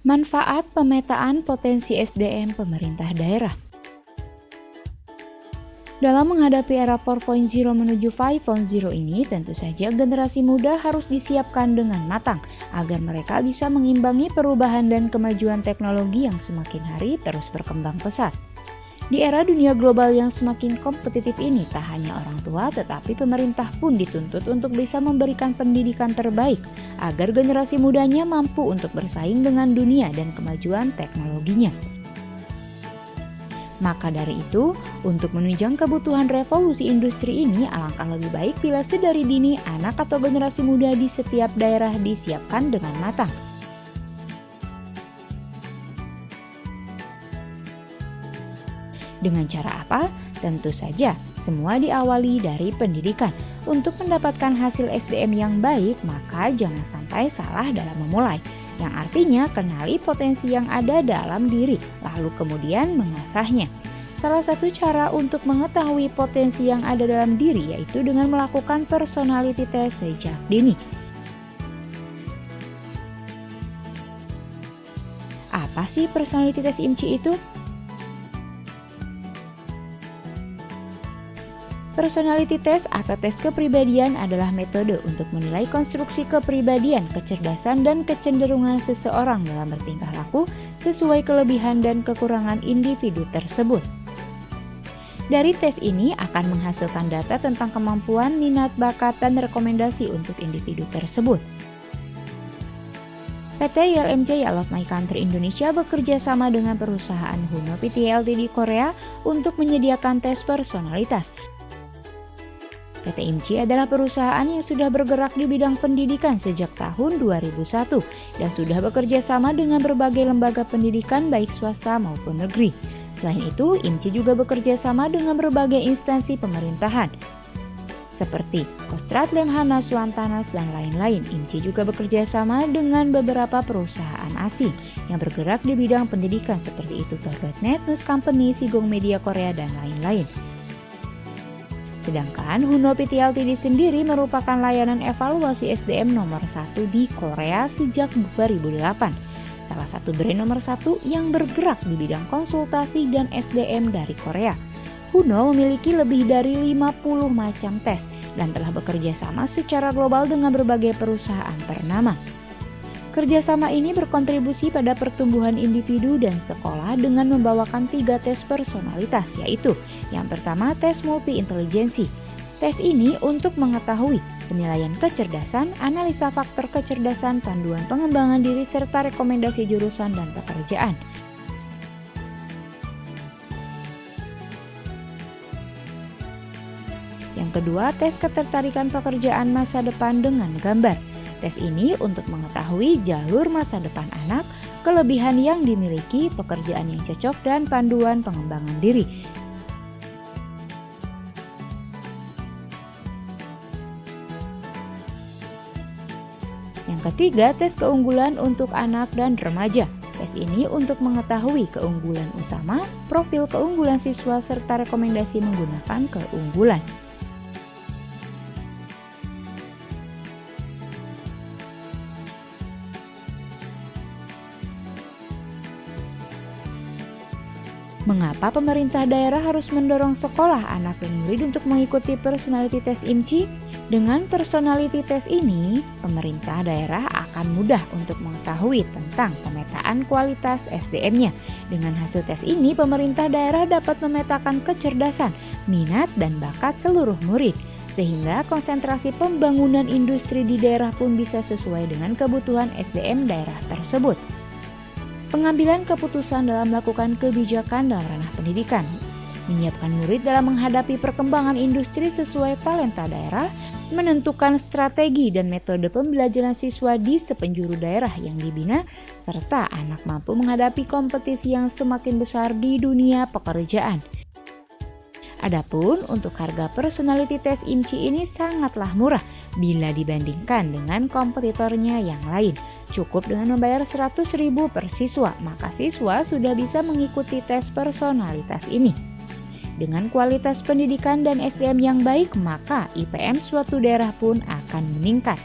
Manfaat pemetaan potensi SDM pemerintah daerah. Dalam menghadapi era 4.0 menuju 5.0 ini, tentu saja generasi muda harus disiapkan dengan matang agar mereka bisa mengimbangi perubahan dan kemajuan teknologi yang semakin hari terus berkembang pesat. Di era dunia global yang semakin kompetitif ini, tak hanya orang tua tetapi pemerintah pun dituntut untuk bisa memberikan pendidikan terbaik agar generasi mudanya mampu untuk bersaing dengan dunia dan kemajuan teknologinya. Maka dari itu, untuk menunjang kebutuhan revolusi industri ini, alangkah lebih baik bila sedari dini anak atau generasi muda di setiap daerah disiapkan dengan matang. Dengan cara apa? Tentu saja, semua diawali dari pendidikan. Untuk mendapatkan hasil SDM yang baik, maka jangan sampai salah dalam memulai. Yang artinya, kenali potensi yang ada dalam diri, lalu kemudian mengasahnya. Salah satu cara untuk mengetahui potensi yang ada dalam diri yaitu dengan melakukan personality test sejak dini. Apa sih personality test IMCI itu? Personality test atau tes kepribadian adalah metode untuk menilai konstruksi kepribadian, kecerdasan, dan kecenderungan seseorang dalam bertingkah laku sesuai kelebihan dan kekurangan individu tersebut. Dari tes ini akan menghasilkan data tentang kemampuan, minat, bakat, dan rekomendasi untuk individu tersebut. PT YLMJ I Love My Country Indonesia bekerja sama dengan perusahaan Huno PT Ltd Korea untuk menyediakan tes personalitas. PT IMCI adalah perusahaan yang sudah bergerak di bidang pendidikan sejak tahun 2001 dan sudah bekerja sama dengan berbagai lembaga pendidikan baik swasta maupun negeri. Selain itu, IMCI juga bekerja sama dengan berbagai instansi pemerintahan seperti Kostrad, Lemhanas, Wantanas, dan lain-lain. IMCI juga bekerja sama dengan beberapa perusahaan asing yang bergerak di bidang pendidikan seperti itu Tor.net, News Company, Sigong Media Korea, dan lain-lain. Sedangkan Huno PT Ltd sendiri merupakan layanan evaluasi SDM nomor 1 di Korea sejak 2008. Salah satu brand nomor 1 yang bergerak di bidang konsultasi dan SDM dari Korea. Huno memiliki lebih dari 50 macam tes dan telah bekerja sama secara global dengan berbagai perusahaan ternama. Kerjasama ini berkontribusi pada pertumbuhan individu dan sekolah dengan membawakan 3 tes personalitas, yaitu yang pertama tes multi-intelijensi. Tes ini untuk mengetahui penilaian kecerdasan, analisa faktor kecerdasan, panduan pengembangan diri, serta rekomendasi jurusan dan pekerjaan. Yang kedua, tes ketertarikan pekerjaan masa depan dengan gambar. Tes ini untuk mengetahui jalur masa depan anak, kelebihan yang dimiliki, pekerjaan yang cocok, dan panduan pengembangan diri. Yang ketiga, tes keunggulan untuk anak dan remaja. Tes ini untuk mengetahui keunggulan utama, profil keunggulan siswa, serta rekomendasi menggunakan keunggulan. Mengapa pemerintah daerah harus mendorong sekolah, anak, dan murid untuk mengikuti personality test IMCI? Dengan personality test ini, pemerintah daerah akan mudah untuk mengetahui tentang pemetaan kualitas SDM-nya. Dengan hasil tes ini, pemerintah daerah dapat memetakan kecerdasan, minat, dan bakat seluruh murid, sehingga konsentrasi pembangunan industri di daerah pun bisa sesuai dengan kebutuhan SDM daerah tersebut. Pengambilan keputusan dalam melakukan kebijakan dalam ranah pendidikan, menyiapkan murid dalam menghadapi perkembangan industri sesuai talenta daerah, menentukan strategi dan metode pembelajaran siswa di sepenjuru daerah yang dibina, serta anak mampu menghadapi kompetisi yang semakin besar di dunia pekerjaan. Adapun untuk harga personality test IMCI ini sangatlah murah bila dibandingkan dengan kompetitornya yang lain. Cukup dengan membayar 100.000 per siswa, maka siswa sudah bisa mengikuti tes personalitas ini. Dengan kualitas pendidikan dan SDM yang baik, maka IPM suatu daerah pun akan meningkat.